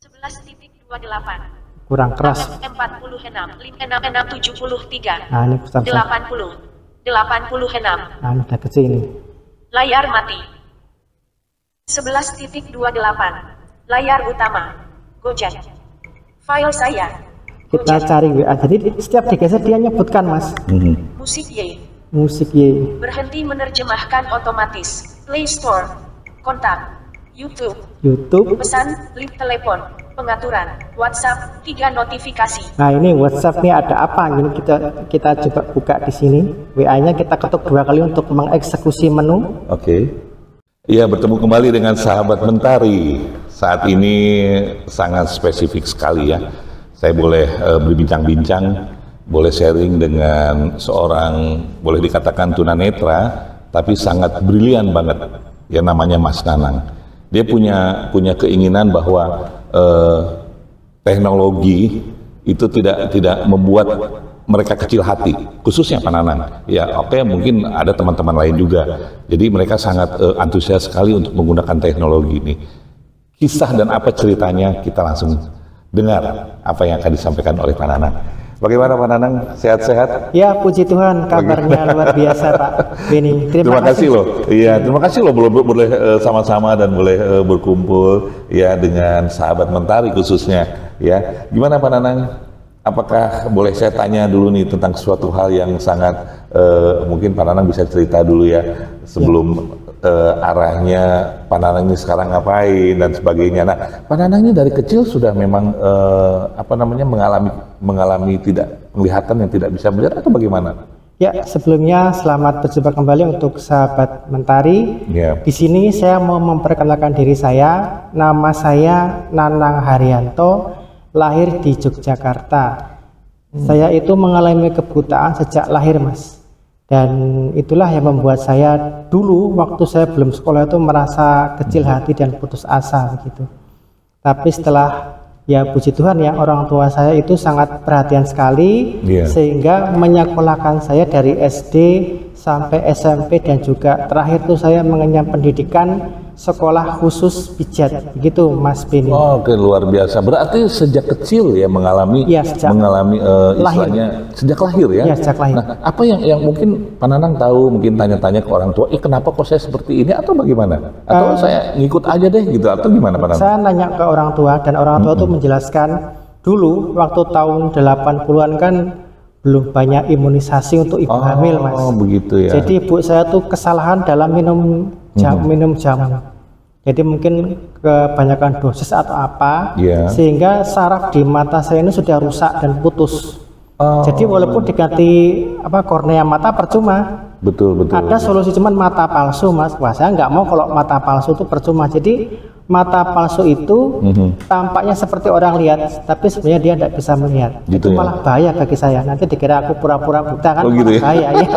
11.28. Kurang keras. 46, 73. Nah, ini besar. 80, 86. Nah, ini udah kecil ini. Layar mati. 11.28. Layar utama. Gojek. File saya. Kita cari WA. Jadi setiap digeser dia nyebutkan, Mas. Musik Y. Musik Y. Berhenti menerjemahkan otomatis. Play Store. Kontak. YouTube. YouTube. Pesan, link telepon, pengaturan, WhatsApp, 3 notifikasi. Nah, ini WhatsApp nih ada apa? Ini kita coba buka di sini. WA-nya kita ketuk 2 kali untuk mengeksekusi menu. Oke. Iya, bertemu kembali dengan sahabat Mentari. Saat ini sangat spesifik sekali ya. Saya boleh berbincang-bincang, boleh sharing dengan seorang, boleh dikatakan tunanetra, tapi sangat brilian banget. Ya, namanya Mas Nanang. Dia punya keinginan bahwa teknologi itu tidak membuat mereka kecil hati, khususnya Pak Nanang. Ya, oke, mungkin ada teman-teman lain juga. Jadi mereka sangat antusias sekali untuk menggunakan teknologi ini. Kisah dan apa ceritanya kita langsung dengar apa yang akan disampaikan oleh Pak Nanang. Bagaimana Pak Nanang? Sehat-sehat? Ya, puji Tuhan, kabarnya luar biasa Pak Beni. Terima kasih loh. Iya, terima kasih loh boleh sama-sama dan boleh berkumpul ya dengan sahabat Mentari khususnya. Ya, gimana Pak Nanang? Apakah boleh saya tanya dulu nih tentang suatu hal yang sangat mungkin Pak Nanang bisa cerita dulu ya sebelum arahnya Pak Nanang ini sekarang ngapain dan sebagainya. Nah, Pak Nanang ini dari kecil sudah memang mengalami tidak penglihatan yang tidak bisa melihat atau bagaimana? Ya, sebelumnya selamat berjumpa kembali untuk sahabat Mentari. Di sini saya mau memperkenalkan diri saya. Nama saya Nanang Haryanto, lahir di Yogyakarta. Saya itu mengalami kebutaan sejak lahir, Mas. Dan itulah yang membuat saya dulu waktu saya belum sekolah itu merasa kecil hati dan putus asa begitu. Tapi setelah ya puji Tuhan ya orang tua saya itu sangat perhatian sekali sehingga menyekolahkan saya dari SD sampai SMP dan juga terakhir tuh saya mengenyam pendidikan sekolah khusus pijat begitu Mas Beni. Oh, oke, luar biasa. Berarti sejak kecil ya mengalami istilahnya sejak lahir ya? Ya, sejak lahir. Nah, apa yang mungkin Pak Nanang tahu, mungkin tanya-tanya ke orang tua, kenapa kok saya seperti ini atau bagaimana? Atau saya ngikut aja deh gitu atau gimana Pak Nanang? Saya nanya ke orang tua dan orang tua tuh menjelaskan dulu waktu tahun 80-an kan belum banyak imunisasi untuk ibu hamil, Mas. Oh, begitu ya. Jadi ibu saya tuh kesalahan dalam minum jamu. Jadi mungkin kebanyakan dosis atau apa, sehingga saraf di mata saya ini sudah rusak dan putus. Jadi walaupun diganti kornea mata percuma. Betul. Ada solusi cuman mata palsu, Mas. Wah, saya nggak mau kalau mata palsu itu percuma. Jadi mata palsu itu tampaknya seperti orang lihat, tapi sebenarnya dia tidak bisa melihat. Gitu itu ya? malah bahaya bagi saya. Nanti dikira aku pura-pura buta kan, gitu ya? bahaya ya.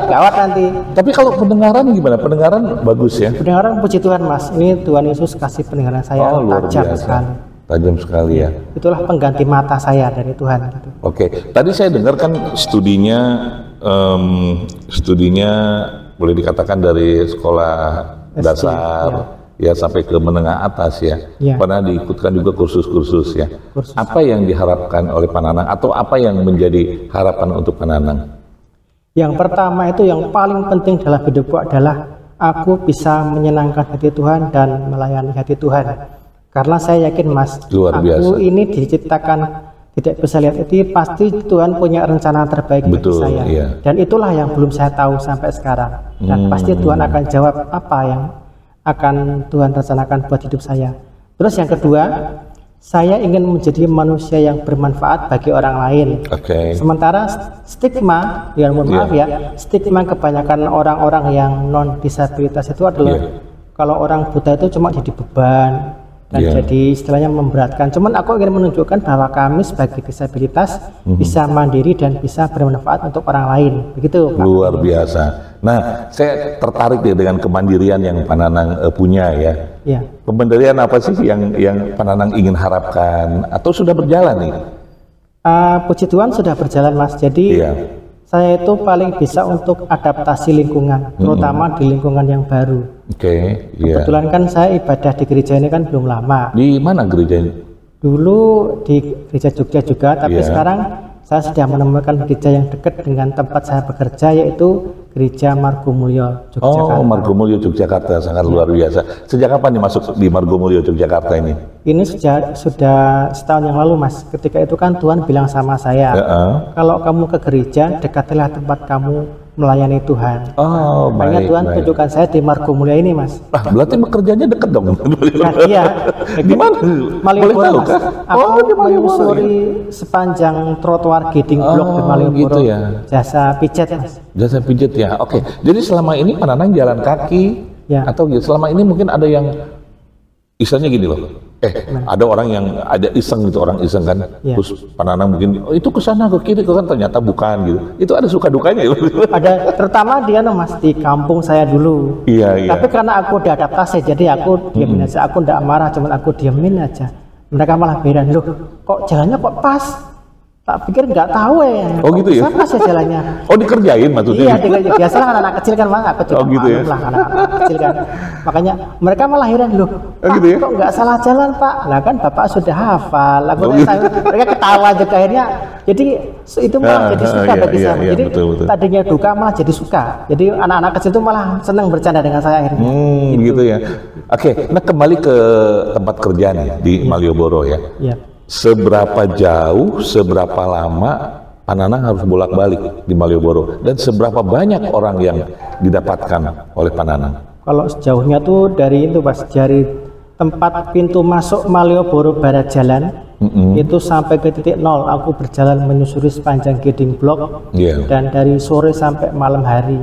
Gawat nanti. Tapi kalau pendengaran gimana? Pendengaran bagus ya? Pendengaran puji Tuhan, Mas. Ini Tuhan Yesus kasih pendengaran saya tajam sekali. Tajam sekali ya. Itulah pengganti mata saya dari Tuhan. Gitu. Oke, tadi saya dengar kan studinya boleh dikatakan dari sekolah dasar ya sampai ke menengah atas ya. Pernah diikutkan juga kursus-kursus ya. Apa yang diharapkan oleh Pak Nanang atau apa yang menjadi harapan untuk Pak Nanang? Yang pertama itu yang paling penting dalam hidupku adalah aku bisa menyenangkan hati Tuhan dan melayani hati Tuhan. Karena saya yakin, Mas, aku ini diciptakan tidak bisa lihat, itu pasti Tuhan punya rencana terbaik bagi saya. Dan itulah yang belum saya tahu sampai sekarang. Dan pasti Tuhan akan jawab apa yang akan Tuhan rencanakan buat hidup saya. Terus yang kedua, saya ingin menjadi manusia yang bermanfaat bagi orang lain. Sementara stigma, ya mohon maaf ya, stigma kebanyakan orang-orang yang non disabilitas itu adalah kalau orang buta itu cuma jadi beban dan jadi istilahnya memberatkan. Cuman aku ingin menunjukkan bahwa kami sebagai disabilitas bisa mandiri dan bisa bermanfaat untuk orang lain. Begitu, Pak. Luar biasa. Nah, saya tertarik dengan kemandirian yang Pak Nanang punya ya. Kemandirian apa sih yang Pak Nanang ingin harapkan atau sudah berjalan nih? Puji Tuhan sudah berjalan, Mas. Jadi saya itu paling bisa untuk adaptasi lingkungan, terutama di lingkungan yang baru. Kebetulan kan saya ibadah di gereja ini kan belum lama. Di mana gereja ini? Dulu di gereja Jogja juga, tapi sekarang saya sudah menemukan gereja yang dekat dengan tempat saya bekerja, yaitu Gereja Margomulyo Yogyakarta. Oh, Margomulyo Yogyakarta, sangat luar biasa. Sejak kapan nih masuk di Margomulyo Yogyakarta ini? Ini sudah setahun yang lalu, Mas. Ketika itu kan Tuhan bilang sama saya, kalau kamu ke gereja, dekatilah tempat kamu melayani Tuhan. Oh, makanya Tuhan tunjukkan saya di Margomulyo ini, Mas. Berarti bekerjanya dekat dong. Nah, iya. Di mana? Malioboro, Mas. Aku menyusuri sepanjang trotoar Guiding Block di Malioboro. Gitu ya. Jasa pijet, Mas. Jasa pijet ya. Oke. Jadi selama ini Pananang jalan kaki atau selama ini mungkin ada yang istilahnya gini loh. Ada orang yang ada iseng gitu, orang iseng kan. Terus Pananang mungkin itu ke sana ke kiri kan, ternyata bukan gitu. Itu ada suka dukanya gitu. Ada, terutama dia Mas di kampung saya dulu. Iya. Tapi karena aku udah adaptasi, jadi aku diamin aja. Aku enggak marah, cuman aku diamin aja. Mereka malah heran, loh kok jalannya kok pas? Tak pikir nggak tahu ya. Oh gitu ya? Pas ya jalannya. Oh dikerjain maksudnya? Iya, biasalah anak-anak kecil kan, Mas. Aku juga gitu ya? lah anak-anak kecil kan. Makanya mereka malah heran, loh Pak, gitu ya? Kok nggak salah jalan Pak? Lah kan Bapak sudah hafal. Aku mereka ketawa juga akhirnya. Jadi itu malah jadi suka bagi saya. Jadi betul. Tadinya duka malah jadi suka. Jadi anak-anak kecil itu malah senang bercanda dengan saya akhirnya. Gitu ya. Oke, nah kembali ke tempat kerja nih di Malioboro ya. Iya. Seberapa jauh, seberapa lama Pananang harus bolak-balik di Malioboro, dan seberapa banyak orang yang didapatkan oleh Pananang? Kalau sejauhnya tuh dari itu Mas, dari tempat pintu masuk Malioboro Barat Jalan itu sampai ke titik 0 aku berjalan menyusuri sepanjang Guiding Block, dan dari sore sampai malam hari,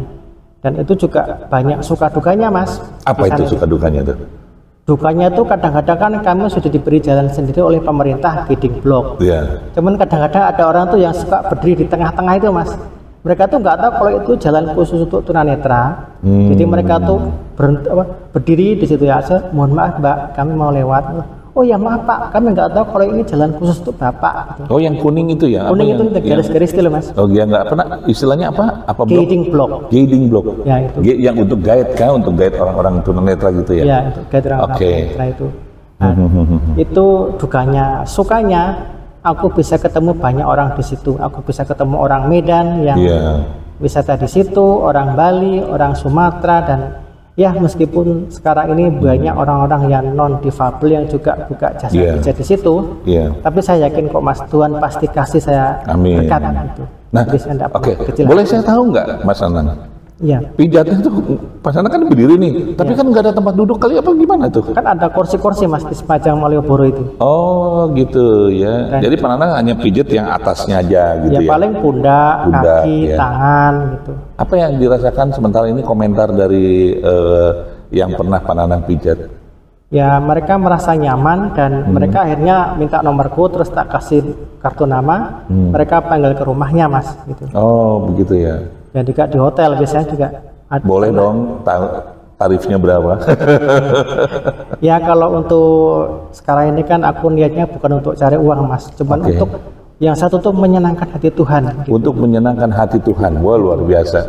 dan itu juga banyak suka dukanya Mas. Apa itu suka dukanya tuh? Dukanya itu kadang-kadang kan kami sudah diberi jalan sendiri oleh pemerintah Guiding Block. Cuman kadang-kadang ada orang tuh yang suka berdiri di tengah-tengah itu Mas. Mereka tuh nggak tahu kalau itu jalan khusus untuk tunanetra. Jadi mereka tuh berdiri di situ ya. Mohon maaf Mbak, kami mau lewat. Oh ya maaf Pak, kami nggak tahu kalau ini jalan khusus untuk Bapak. Gitu. Oh yang kuning itu ya? Kuning itu garis-garis itu Mas. Oh dia nggak pernah, istilahnya apa? Guiding Block. Guiding Block. Ya itu. Yang untuk guide kan, untuk guide orang-orang tunanetra gitu ya? Ya untuk guide orang-orang tunanetra itu. Nah, itu dukanya. Sukanya, aku bisa ketemu banyak orang di situ. Aku bisa ketemu orang Medan yang wisata di situ, orang Bali, orang Sumatera, dan ya meskipun sekarang ini banyak orang-orang yang non difabel yang juga buka jasa pijat di situ, tapi saya yakin kok Mas, Tuhan pasti kasih saya berkat gitu. Nah, boleh saya tahu nggak Mas Anang? Pijatnya tuh Mas Anang kan berdiri nih, tapi kan nggak ada tempat duduk kali apa gimana tuh? Kan ada kursi-kursi Mas di sepanjang Malioboro itu. Oh gitu ya. Jadi Pananang hanya pijat yang atasnya aja gitu ya? Paling pundak, kaki, tangan gitu. Apa yang dirasakan sementara ini, komentar dari yang pernah Pananang pijat? Ya mereka merasa nyaman, dan mereka akhirnya minta nomorku, terus tak kasih kartu nama, mereka panggil ke rumahnya Mas gitu. Oh begitu ya. Jadi di hotel biasanya juga ada. Boleh dong tarifnya berapa? Ya kalau untuk sekarang ini kan aku niatnya bukan untuk cari uang Mas, cuman untuk yang satu tuh menyenangkan hati Tuhan gitu. Untuk menyenangkan hati Tuhan. Wah luar biasa.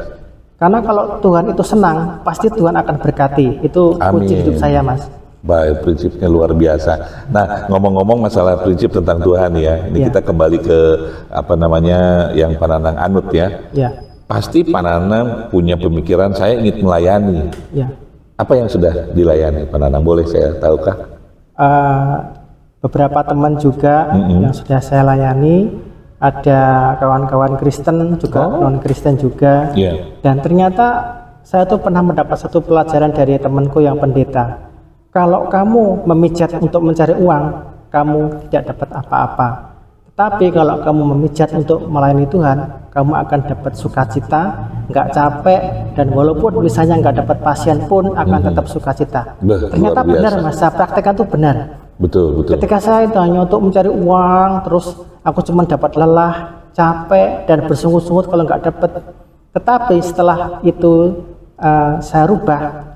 Karena kalau Tuhan itu senang, pasti Tuhan akan berkati. Itu kunci hidup saya Mas. Baik, prinsipnya luar biasa. Nah, ngomong-ngomong masalah prinsip tentang Tuhan ya, ini kita kembali ke apa namanya yang Pananang anut ya. Pasti Pananang punya pemikiran, saya ingin melayani. Apa yang sudah dilayani Pananang? Boleh saya tahukah? Beberapa teman juga yang sudah saya layani, ada kawan-kawan Kristen juga, non-Kristen juga. Dan ternyata saya tuh pernah mendapat satu pelajaran dari temanku yang pendeta. Kalau kamu memijat untuk mencari uang, kamu tidak dapat apa-apa. Tapi kalau kamu memijat untuk melayani Tuhan, kamu akan dapat sukacita, nggak capek, dan walaupun misalnya nggak dapat pasien pun akan tetap sukacita. Ternyata benar Mas, saya praktekkan tuh benar. Betul. Ketika saya itu hanya untuk mencari uang, terus aku cuma dapat lelah, capek, dan bersungut-sungut kalau nggak dapat. Tetapi setelah itu saya rubah.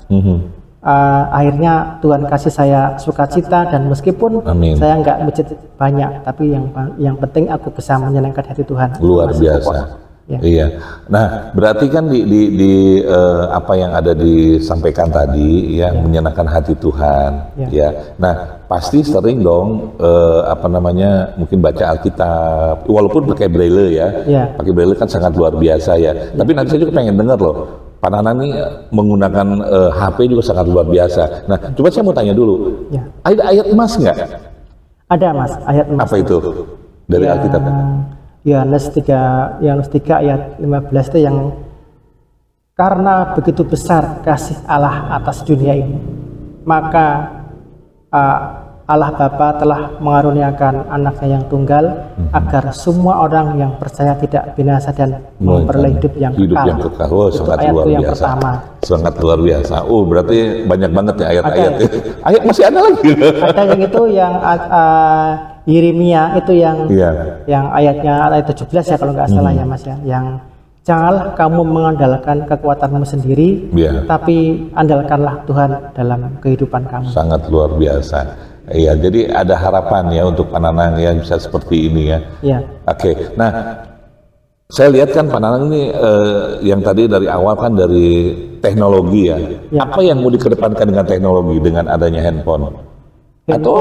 Akhirnya Tuhan kasih saya sukacita, dan meskipun saya nggak mijit banyak, tapi yang penting aku bisa menyenangkan hati Tuhan. Luar biasa. Ya. Iya. Nah, berarti kan di apa yang ada disampaikan tadi ya, menyenangkan hati Tuhan. Ya. Nah, pasti sering dong apa namanya, mungkin baca Alkitab, walaupun pakai braille ya. Pakai braille kan sangat luar biasa ya. Tapi nanti saya juga pengen dengar loh. Pak Nanang ini menggunakan HP juga sangat luar biasa. Nah, coba saya mau tanya dulu. Ada ayat emas nggak? Ada Mas, ayat emas. Apa itu dari Alkitab? Yohanes 3 ayat 15 itu yang karena begitu besar kasih Allah atas dunia ini, maka Allah Bapa telah mengaruniakan anaknya yang tunggal agar semua orang yang percaya tidak binasa dan memperoleh hidup yang kekal. Oh, sangat luar biasa. Pertama. Sangat luar biasa. Oh, berarti banyak banget ya ayat-ayat. Ayat masih ada lagi. Ada yang itu yang Yeremia itu yang ayatnya ayat 17 ya kalau nggak salah ya Mas ya, yang janganlah kamu mengandalkan kekuatanmu sendiri, tapi andalkanlah Tuhan dalam kehidupan kamu. Sangat luar biasa. Iya, jadi ada harapan ya untuk Pak Nanang yang bisa seperti ini ya. Oke. Nah, saya lihat kan Pak Nanang ini yang tadi dari awal kan dari teknologi ya. Apa yang mau dikedepankan dengan teknologi dengan adanya handphone? Atau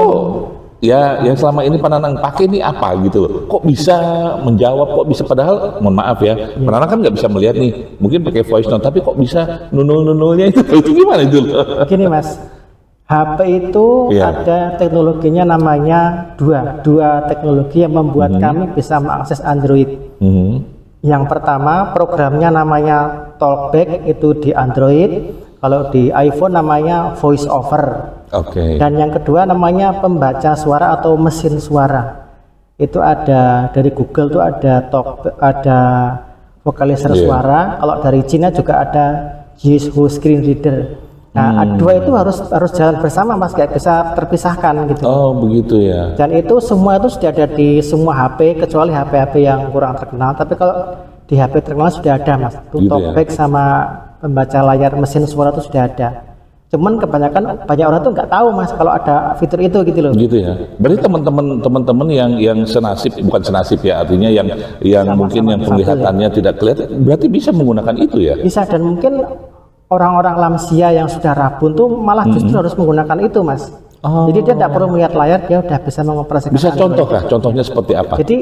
ya yang selama ini Pak Nanang pakai ini apa gitu loh, kok bisa menjawab, kok bisa, padahal mohon maaf ya, Pak Nanang kan nggak bisa melihat nih, mungkin pakai voice note, tapi kok bisa nunul-nunulnya itu gimana itu loh? Gini Mas, HP itu ada teknologinya namanya dua teknologi yang membuat kami bisa mengakses Android. Yang pertama programnya namanya Talkback, itu di Android. Kalau di iPhone namanya Voice Over. Dan yang kedua namanya pembaca suara atau mesin suara. Itu ada dari Google tuh ada vokalizer suara. Kalau dari Cina juga ada Jihu Screen Reader. Nah, dua itu harus jalan bersama Mas, gak bisa terpisahkan gitu. Oh, begitu ya. Dan itu semua itu sudah ada di semua HP kecuali HP-HP yang kurang terkenal. Tapi kalau di HP terkenal sudah ada Mas. Talkback sama pembaca layar mesin suara itu sudah ada. Cuman kebanyakan banyak orang tuh nggak tahu Mas kalau ada fitur itu gitu loh. Gitu ya. Berarti teman-teman yang senasib, bukan senasib ya, artinya yang mungkin yang penglihatannya tidak kelihatan, berarti bisa menggunakan itu ya? Bisa, dan mungkin orang-orang lansia yang sudah rabun tuh malah justru harus menggunakan itu Mas. Jadi dia tidak perlu melihat layar, dia udah bisa mengoperasikan. Bisa contoh kah? Contohnya seperti apa? Jadi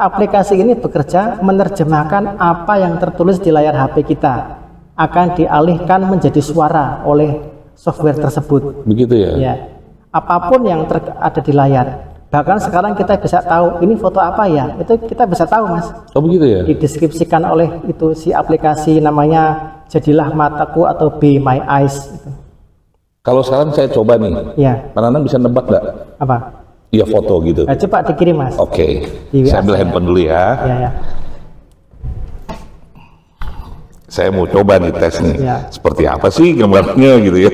aplikasi ini bekerja menerjemahkan apa yang tertulis di layar HP kita akan dialihkan menjadi suara oleh software tersebut. Begitu ya? Apapun yang ada di layar. Bahkan sekarang kita bisa tahu ini foto apa ya, itu kita bisa tahu Mas. Oh begitu ya? Dideskripsikan oleh itu si aplikasi namanya Jadilah Mataku atau Be My Eyes. Kalau sekarang saya coba nih, Pak Nanang bisa nebak nggak? Apa? Iya, foto gitu. Nah, coba dikirim Mas. Saya ambil handphone dulu ya. Saya mau coba nih tes nih, seperti apa sih gambarnya gitu ya.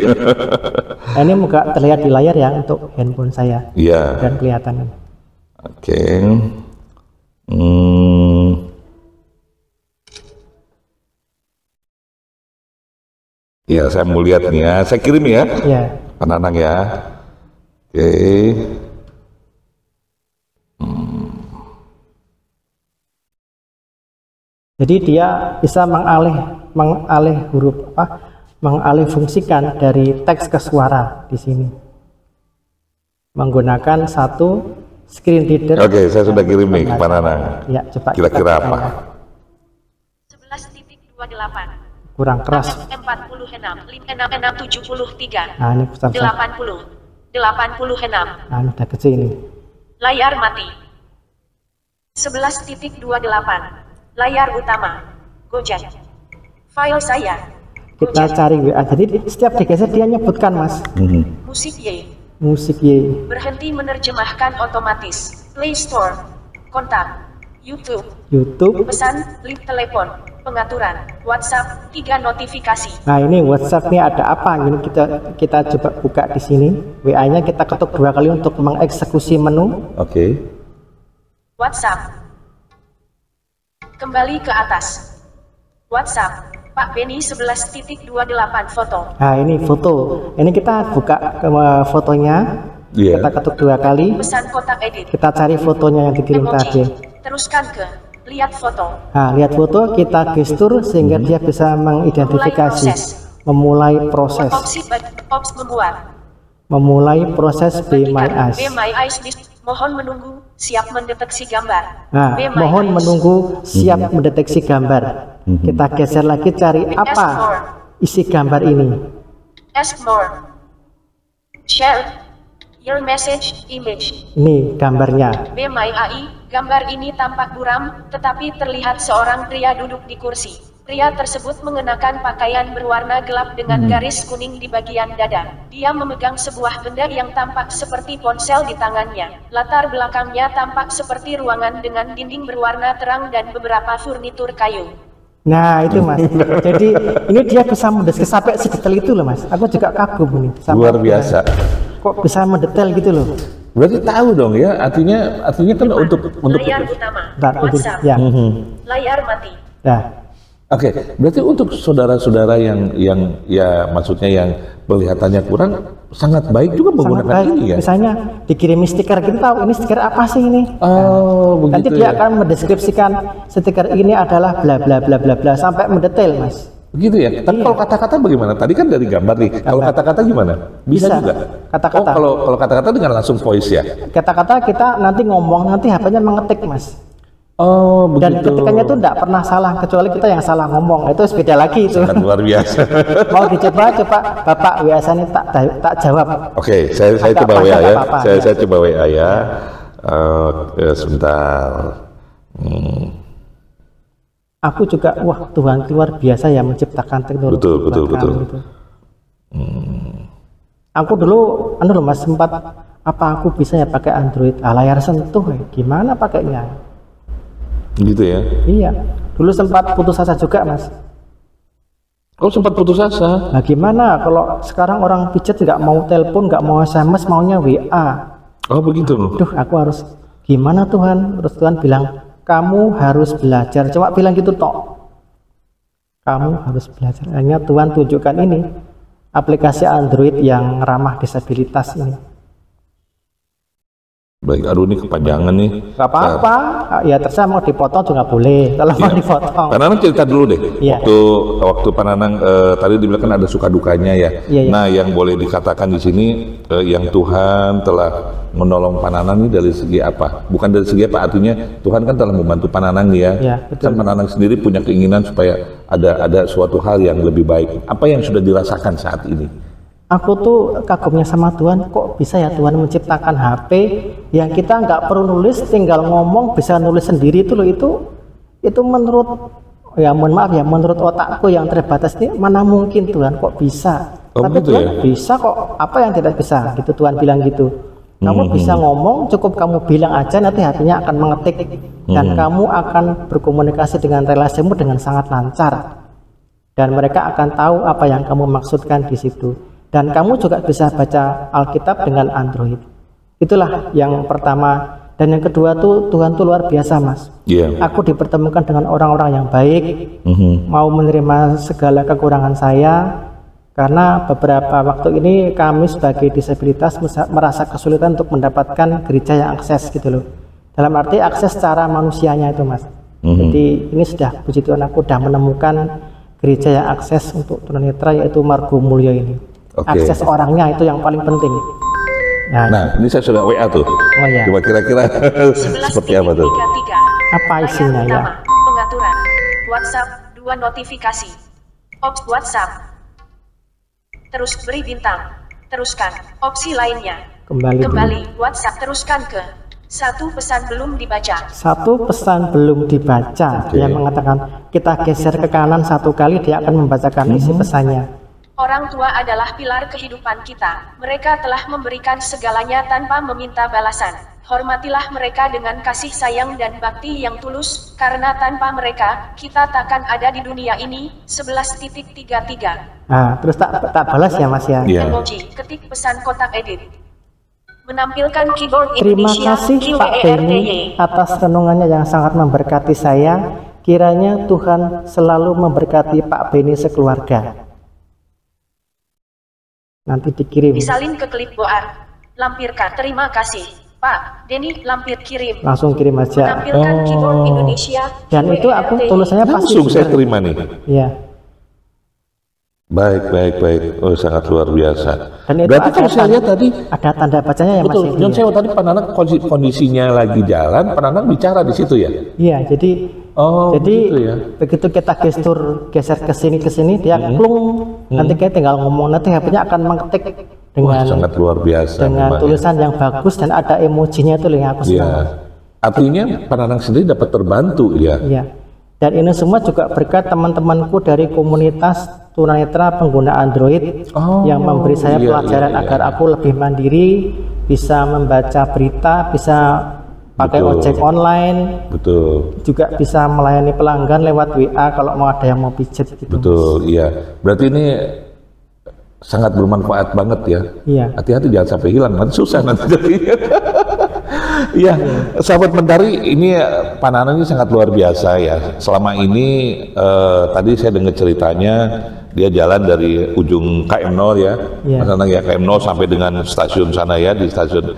Nah, ini muka terlihat di layar ya untuk handphone saya. Dan kelihatan. Ya, saya mau lihat nih ya. Saya kirim ya. Pak Nanang ya. Jadi dia bisa mengalih fungsikan dari teks ke suara di sini menggunakan satu screen reader. Saya sudah kirim nih ke Pak Nanang. Coba kira-kira apa? 11.28 kurang keras. 46 673. Nah, ini 80 86. Nah, ini udah kecil ini. Layar mati. 11.28. Layar utama. Gojek. File saya. Kita cari WA. Jadi setiap digeser dia nyebutkan Mas. Musik Y. Musik Y. Berhenti menerjemahkan otomatis. Play Store. Kontak. YouTube. Pesan, link telepon, pengaturan, WhatsApp, 3 notifikasi. Nah, ini WhatsApp nih ada apa? Ini kita coba buka di sini. WA-nya kita ketuk 2 kali untuk mengeksekusi menu. WhatsApp. Kembali ke atas. WhatsApp. Pak Beni 11.28 foto. Nah, ini foto. Ini kita buka fotonya. Kita ketuk 2 kali. Pesan kotak edit. Kita cari fotonya yang dikirim tadi. Teruskan ke Lihat foto. Nah, lihat foto, kita gestur sehingga dia bisa mengidentifikasi. Memulai proses. Memulai proses Be My Eyes. Mohon menunggu, siap mendeteksi gambar. Nah, mohon menunggu, siap mendeteksi gambar. Kita geser lagi, cari apa isi gambar ini. Ask more. Share your message image. Ini gambarnya. Be My AI, gambar ini tampak buram, tetapi terlihat seorang pria duduk di kursi. Pria tersebut mengenakan pakaian berwarna gelap dengan garis kuning di bagian dada. Dia memegang sebuah benda yang tampak seperti ponsel di tangannya. Latar belakangnya tampak seperti ruangan dengan dinding berwarna terang dan beberapa furnitur kayu. Nah itu Mas, jadi ini dia bisa mendeskripsi sampai sedetail itu loh Mas. Aku juga kagum ini. Luar biasa. Kok bisa mendetail gitu loh? Berarti tahu dong ya, artinya kan untuk layar utama, WhatsApp, ya. Layar mati. Nah. Oke, berarti untuk saudara-saudara yang ya maksudnya yang kelihatannya kurang, sangat baik juga menggunakan ini ya. Misalnya dikirim stiker, kita tahu ini stiker apa sih ini. Oh, begitu. Nanti dia akan mendeskripsikan stiker ini adalah bla bla bla bla bla sampai mendetail Mas. Begitu ya. Tapi kalau kata-kata bagaimana? Tadi kan dari gambar nih. Kalau kata-kata gimana? Bisa juga. Kata-kata. Oh, kalau kata-kata dengan langsung voice ya. Kata-kata kita nanti ngomong, nanti HP-nya mengetik Mas. Oh, begitu. Dan ketikannya itu tidak pernah salah, kecuali kita yang salah ngomong. Itu beda lagi itu. Sangat luar biasa. Mau dicoba, Bapak biasanya tak jawab. Oke, saya coba WA ya. Saya coba WA ya. Sebentar. Aku juga, wah Tuhan luar biasa ya menciptakan teknologi. Betul. Gitu. Aku dulu, Mas, sempat apa aku bisa ya pakai Android? Layar sentuh, gimana pakainya? Gitu ya? Iya, dulu sempat putus asa juga Mas. Oh, sempat putus asa? Nah gimana kalau sekarang orang pijat nggak mau telepon, nggak mau SMS, maunya WA. Oh begitu? Aduh, aku harus gimana Tuhan? Terus Tuhan bilang, kamu harus belajar. Cuma bilang gitu tok. Kamu harus belajar. Hanya Tuhan tunjukkan ini, aplikasi Android yang ramah disabilitas ini. Baik, aduh ini kepanjangan nih. Gak apa-apa, ya terserah mau dipotong juga boleh. Kalau mau dipotong. Pak Nanang cerita dulu deh. Waktu Pak Nanang tadi dibilang kan ada suka dukanya ya. Nah, yang boleh dikatakan di sini yang Tuhan telah menolong Pak Nanang ini dari segi apa? Bukan dari segi apa, artinya Tuhan kan telah membantu Pak Nanang ya. Kan Pak Nanang sendiri punya keinginan supaya ada suatu hal yang lebih baik. Apa yang sudah dirasakan saat ini? Aku tuh kagumnya sama Tuhan, kok bisa ya Tuhan menciptakan HP yang kita nggak perlu nulis, tinggal ngomong bisa nulis sendiri itu loh. Itu menurut, ya mohon maaf ya, menurut otakku yang terbatas ini mana mungkin Tuhan kok bisa. Tapi Tuhan ya? Bisa kok, apa yang tidak bisa gitu, Tuhan bilang gitu. Kamu bisa ngomong, cukup kamu bilang aja, nanti HP-nya akan mengetik dan kamu akan berkomunikasi dengan relasimu dengan sangat lancar dan mereka akan tahu apa yang kamu maksudkan di situ. Dan kamu juga bisa baca Alkitab dengan Android. Itulah yang pertama. Dan yang kedua tuh Tuhan tuh luar biasa Mas. Aku dipertemukan dengan orang-orang yang baik, mau menerima segala kekurangan saya. Karena beberapa waktu ini kami sebagai disabilitas merasa kesulitan untuk mendapatkan gereja yang akses gitu loh. Dalam arti akses secara manusianya itu Mas. Jadi ini sudah, puji Tuhan, aku sudah menemukan gereja yang akses untuk tunanetra, yaitu Margo Mulyo ini. Akses orangnya itu yang paling penting. Nah, ini saya sudah WA tuh. Oh ya. Coba kira-kira seperti apa tuh? Apa isinya ya? Pengaturan WhatsApp 2 notifikasi. Opsi WhatsApp. Terus beri bintang. Teruskan. Opsi lainnya. Kembali WhatsApp, teruskan ke 1 pesan belum dibaca. 1 pesan belum dibaca. Dia mengatakan kita geser ke kanan 1 kali, dia akan membacakan isi pesannya. Orang tua adalah pilar kehidupan kita. Mereka telah memberikan segalanya tanpa meminta balasan. Hormatilah mereka dengan kasih sayang dan bakti yang tulus, karena tanpa mereka, kita takkan ada di dunia ini. 11.33. Nah, terus tak balas ya Mas ya? Emoji, ketik pesan kotak edit. Menampilkan keyboard Terima Indonesia. kasih Pak Beni atas renungannya yang sangat memberkati saya. Kiranya Tuhan selalu memberkati Pak Beni sekeluarga. Nanti dikirim. Disalin ke klip boar. Lampirkan terima kasih. Pak, Denny Lampir kirim. Langsung kirim aja. Menampilkan keyboard Indonesia. Dan itu aku tulisannya pasti langsung saya terima nih. Iya. Baik. Oh, sangat luar biasa. Dan itu berarti kalau saya lihat tadi ada tanda bacanya ya, betul. Mas. John Sewo tadi Pak Nanang kondisinya lagi jalan, Pak Nanang bicara di situ ya. Iya, jadi gitu ya. begitu kita gestur geser ke sini dia klung, nanti kita tinggal ngomong, nanti HP-nya akan mengetik dengan sangat luar biasa dengan tulisan yang bagus dan ada emojinya itu yang aku senang. Iya. Artinya Pak Nanang sendiri dapat terbantu ya. Iya. Dan ini semua juga berkat teman-temanku dari komunitas tunanetra pengguna Android yang memberi saya pelajaran agar aku lebih mandiri, bisa membaca berita, bisa pakai ojek online, juga bisa melayani pelanggan lewat WA kalau mau ada yang mau pijet gitu. Betul, iya. Berarti ini sangat bermanfaat banget ya. Iya. Hati-hati jangan sampai hilang, nanti susah nanti jadinya. Iya, sahabat Mentari, ini Pak Nanang ini sangat luar biasa ya. Selama ini tadi saya dengar ceritanya dia jalan dari ujung KM 0 ya, Mas Nanang ya, KM 0 sampai dengan stasiun sana ya, di stasiun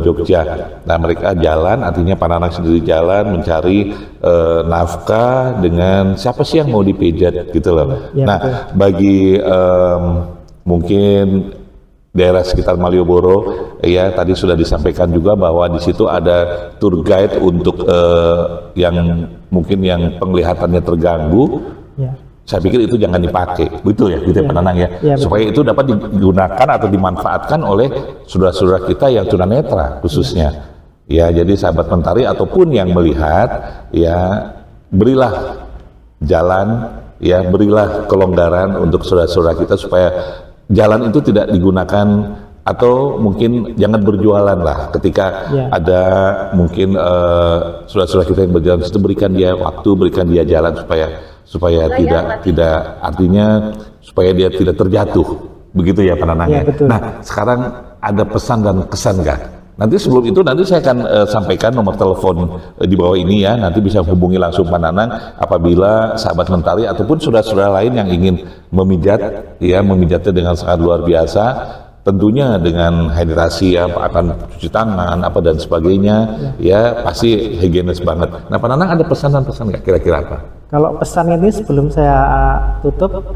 Jogja. Nah mereka jalan, artinya Pak Nanang sendiri jalan mencari nafkah dengan siapa sih yang mau dipijat gitu loh. Ya, nah betul. Bagi mungkin daerah sekitar Malioboro ya, tadi sudah disampaikan juga bahwa di situ ada tour guide untuk yang mungkin yang penglihatannya terganggu. Ya. Saya pikir itu jangan dipakai, betul ya, gitu ya, Pak Nanang ya, supaya itu dapat digunakan atau dimanfaatkan oleh saudara-saudara kita yang tunanetra khususnya. Ya, jadi sahabat Mentari ataupun yang melihat ya, berilah jalan ya, berilah kelonggaran untuk saudara-saudara kita supaya jalan itu tidak digunakan, atau mungkin jangan berjualan lah ketika ada mungkin saudara-saudara kita yang berjalan di situ, berikan dia waktu, berikan dia jalan supaya tidak artinya supaya dia tidak terjatuh, begitu ya Pak Nanang ya. Nah sekarang ada pesan dan kesan nggak? Nanti sebelum itu nanti saya akan sampaikan nomor telepon di bawah ini ya, nanti bisa hubungi langsung Pak Nanang apabila sahabat Mentari ataupun saudara-saudara lain yang ingin memijat ya, memijatnya dengan sangat luar biasa, tentunya dengan hidrasi ya, akan cuci tangan apa dan sebagainya ya, pasti higienis banget. Nah Pak Nanang ada pesan dan pesan nggak kira-kira apa? Kalau pesan ini sebelum saya tutup,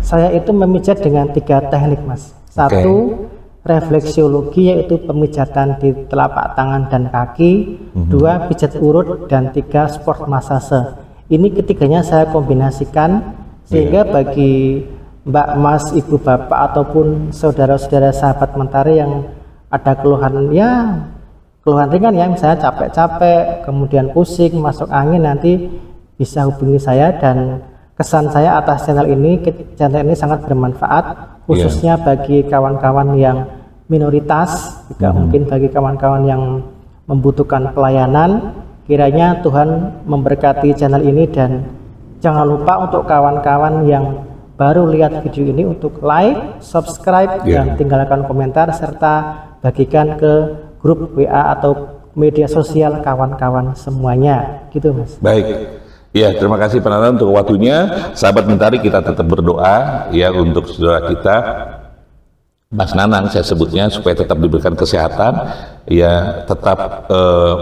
saya itu memijat dengan 3 teknik Mas. Satu, refleksiologi, yaitu pemijatan di telapak tangan dan kaki. 2, pijat urut, dan 3, sport massage. Ini ketiganya saya kombinasikan sehingga bagi Mbak, Mas, Ibu, Bapak ataupun saudara-saudara sahabat Mentari yang ada keluhan ringan ya, misalnya capek-capek, kemudian pusing, masuk angin, nanti bisa hubungi saya. Dan kesan saya atas channel ini sangat bermanfaat, khususnya bagi kawan-kawan yang minoritas, juga mungkin bagi kawan-kawan yang membutuhkan pelayanan. Kiranya Tuhan memberkati channel ini, dan jangan lupa untuk kawan-kawan yang baru lihat video ini untuk like, subscribe, dan tinggalkan komentar, serta bagikan ke grup WA atau media sosial kawan-kawan semuanya, gitu Mas. Baik. Ya, terima kasih Pak Nanang untuk waktunya. Sahabat Mentari, kita tetap berdoa ya untuk saudara kita Mas Nanang, saya sebutnya, supaya tetap diberikan kesehatan ya, tetap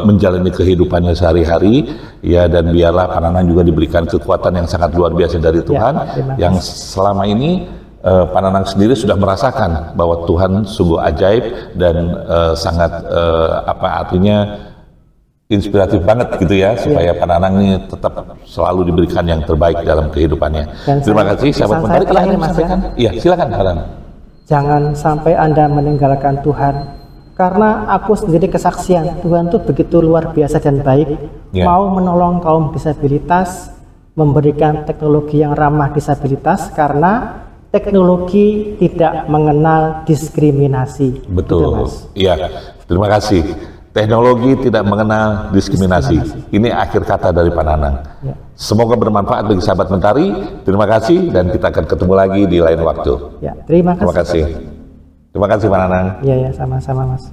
menjalani kehidupannya sehari-hari ya, dan biarlah Pak Nanang juga diberikan kekuatan yang sangat luar biasa dari Tuhan yang selama ini Pak Nanang sendiri sudah merasakan bahwa Tuhan sungguh ajaib dan sangat artinya inspiratif banget gitu ya, supaya Pak Nanang ini tetap selalu diberikan yang terbaik dalam kehidupannya. Dan terima kasih sahabat Mentari. Iya, silakan Pak Nanang. Jangan sampai Anda meninggalkan Tuhan, karena aku sendiri kesaksian Tuhan itu begitu luar biasa dan baik, mau menolong kaum disabilitas, memberikan teknologi yang ramah disabilitas, karena teknologi tidak mengenal diskriminasi. Betul, iya, terima kasih. Teknologi tidak mengenal diskriminasi. Ini akhir kata dari Pak Nanang. Semoga bermanfaat bagi sahabat Mentari. Terima kasih, dan kita akan ketemu lagi di lain waktu. Ya, terima kasih. Terima kasih Pak Nanang. Iya, sama-sama Mas.